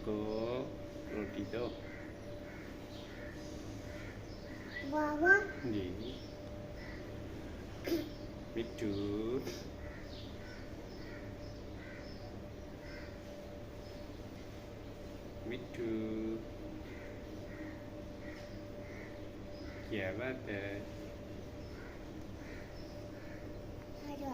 उसको रोटी दो। बाबा जी मिट्टू, मिट्टू क्या बात है? हेलो